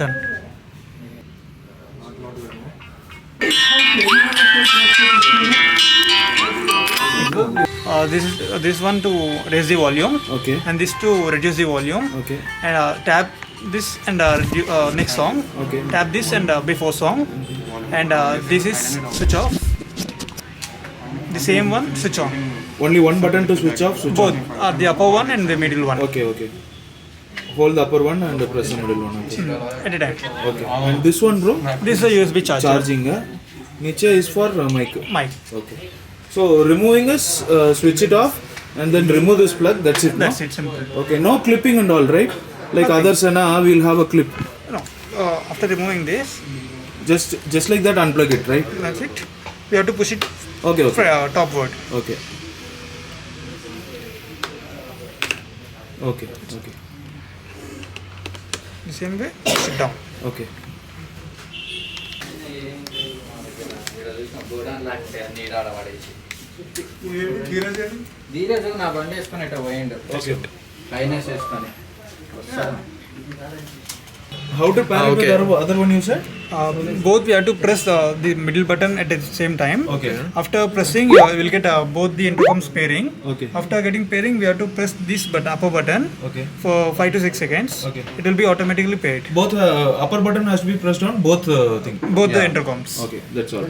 button. This one to raise the volume. Okay. And this to reduce the volume. Okay. And tap this and next song. Okay. Tap this and before song. And this is switch off. The same one switch on. Only one button to switch off, switch Both on. the upper one and the middle one. Okay, okay. Hold the upper one and press the middle one. Okay. At a time. Okay. And this one, bro? This is a USB charger. Charging. Niche is for mic. Mic. Okay. So removing is switch it off and then remove this plug. That's it. That's no? it. Simple. Okay. No clipping and all, right? Like other SENA, we'll have a clip. No. After removing this, Just like that, unplug it, right? that's it. We have to push it Okay. Okay. topward. Okay. Okay. Okay. The same way, push it down. Okay. Dheeraj నా బండి వేసుకొని ఇట్లా పోయిండు lioness వేసుకొని How to pair it with the other one you said? Both we have to press the middle button at the same time. Okay. After pressing, you will get both the intercoms pairing. Okay. After getting pairing, we have to press this upper button Okay. for 5 to 6 seconds. Okay. It will be automatically paired. Both upper button has to be pressed on both things. Both the intercoms. Okay, that's all.